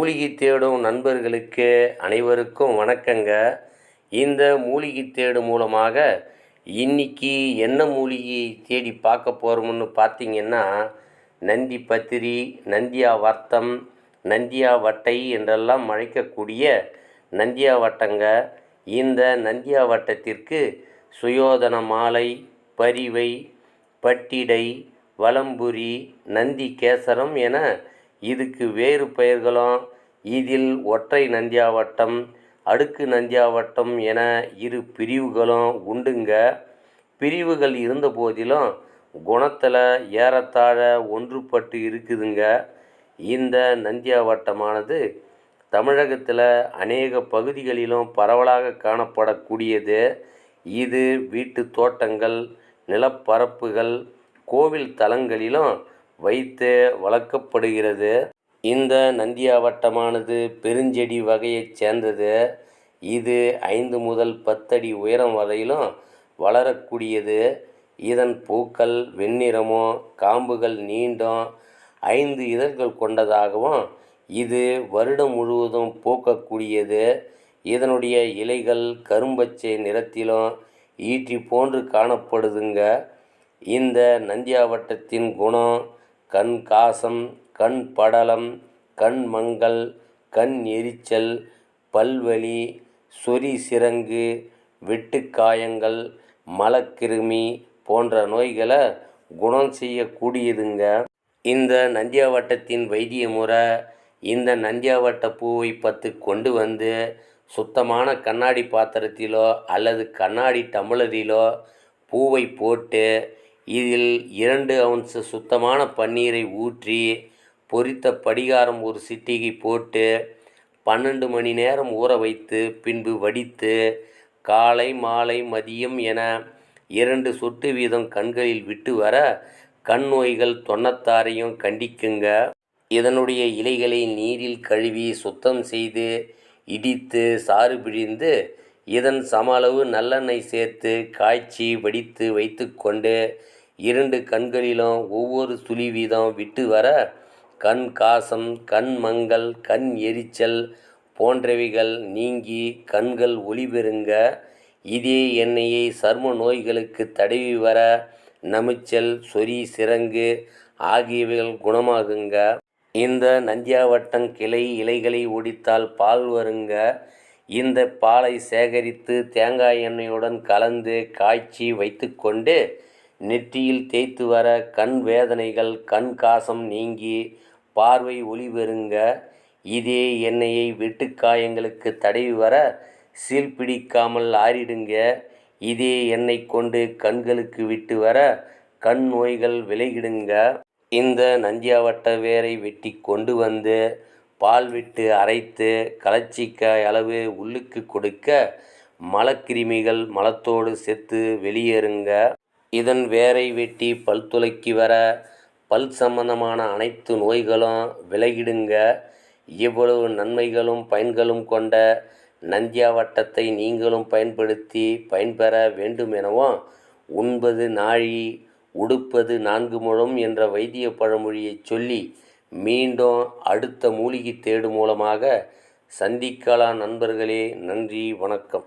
மூலிகை தேடும் நண்பர்களுக்கு அனைவருக்கும் வணக்கங்க. இந்த மூலிகை தேடு மூலமாக இன்னைக்கு என்ன மூலிகை தேடி பார்க்க போகிறோம்னு பார்த்தீங்கன்னா, நந்தி பத்திரி, நந்தியா வர்த்தம், நந்தியா வட்டை என்றெல்லாம் அழைக்கக்கூடிய நந்தியா வட்டங்க. இந்த நந்தியா வட்டத்திற்கு சுயோதன மாலை, பரிவை, பட்டிடை, வலம்புரி, நந்தி கேசரம் என இதுக்கு வேறு பெயர்களும், இதில் ஒற்றை நந்தியாவட்டம், அடுக்கு நந்தியாவட்டம் என இரு பிரிவுகளும் உண்டுங்க. பிரிவுகள் இருந்த போதிலும் குணத்தில் ஏறத்தாழ ஒன்றுபட்டு இருக்குதுங்க. இந்த நந்தியாவட்டமானது தமிழகத்தில் அநேக பகுதிகளிலும் பரவலாக காணப்படக்கூடியது. இது வீட்டு தோட்டங்கள், நிலப்பரப்புகள், கோவில் தலங்களிலும் வைத்து வளர்க்கப்படுகிறது. இந்த நந்தியாவட்டமானது பெருஞ்செடி வகையைச் சேர்ந்தது. இது 5 முதல் 10 அடி உயரம் வரையிலும் வளரக்கூடியது. இதன் பூக்கள் வெண்ணிறமும், காம்புகள் நீண்டும், 5 இதழ்கள் கொண்டதாகவும், இது வருடம் முழுவதும் பூக்கக்கூடியது. இதனுடைய இலைகள் கரும்பச்சை நிறத்திலும் ஈட்டி போன்று காணப்படுதுங்க. இந்த நந்தியாவட்டத்தின் குணம் கண் காசம், கண் படலம், கண் மங்கல், கண் எரிச்சல், பல்வலி, சொறி சிரங்கு, வெட்டுக்காயங்கள், மலக்கிருமி போன்ற நோய்களை குணம் செய்யக்கூடியதுங்க. இந்த நந்தியாவட்டத்தின் வைத்திய முறை, இந்த நந்தியாவட்ட பூவை 10 கொண்டு வந்து சுத்தமான கண்ணாடி பாத்திரத்திலோ அல்லது கண்ணாடி டம்ளரிலோ பூவை போட்டு இதில் 2 அவுன்ஸ் சுத்தமான பன்னீரை ஊற்றி பொரித்த படிகாரம் ஒரு சிட்டிகை போட்டு 12 மணி நேரம் ஊற வைத்து பின்பு வடித்து காலை மாலை மதியம் என 2 சொட்டு வீதம் கண்களில் விட்டு வர கண் நோய்கள் 96ஐயும் கண்டிக்குங்க. இதனுடைய இலைகளை நீரில் கழுவி சுத்தம் செய்து இடித்து சாறு பிழிந்து இதன் சம அளவு நல்லெண்ணெய் சேர்த்து காய்ச்சி வடித்து வைத்து கொண்டு 2 கண்களிலும் ஒவ்வொரு துளி வீதம் விட்டு வர கண் காசம், கண் மங்கல், கண் எரிச்சல் போன்றவைகள் நீங்கி கண்கள் ஒளி பெறுங்க. இதே எண்ணெயை சர்ம நோய்களுக்கு தடவி வர நமிச்சல், சொறி சிரங்கு ஆகியவைகள் குணமாகுங்க. இந்த நந்தியாவட்டம் கிளை இலைகளை ஒடித்தால் பால் வருங்க. இந்த பாலை சேகரித்து தேங்காய் எண்ணெயுடன் கலந்து காய்ச்சி வைத்து கொண்டு நெற்றியில் தேய்த்து வர கண் வேதனைகள், கண் காசம் நீங்கி பார்வை ஒளி பெறுங்க. இதே எண்ணெயை வெட்டுக்காயங்களுக்கு தடவி வர சீல் பிடிக்காமல் ஆறிடுங்க. இதே எண்ணெய் கொண்டு கண்களுக்கு விட்டு வர கண் நோய்கள் விலகிடுங்க. இந்த நந்தியாவட்ட வேரை வெட்டி கொண்டு வந்து பால் விட்டு அரைத்து கலச்சிக்காய் அளவு உள்ளுக்கு கொடுக்க மலக்கிருமிகள் மலத்தோடு செத்து வெளியேறுங்க. இதன் வேரை வெட்டி பல் துலக்கி வர பல் சம்பந்தமான அனைத்து நோய்களும் விலகிடுங்க. இவ்வளவு நன்மைகளும் பயன்களும் கொண்ட நந்தியாவட்டத்தை நீங்களும் பயன்படுத்தி பயன்பெற வேண்டுமெனவும், உண்பது நாழி, உடுப்பது 4 முழம் என்ற வைத்திய பழமொழியை சொல்லி மீண்டும் அடுத்த மூலிகை தேடு மூலமாக சந்திக்கலாம் நண்பர்களே. நன்றி, வணக்கம்.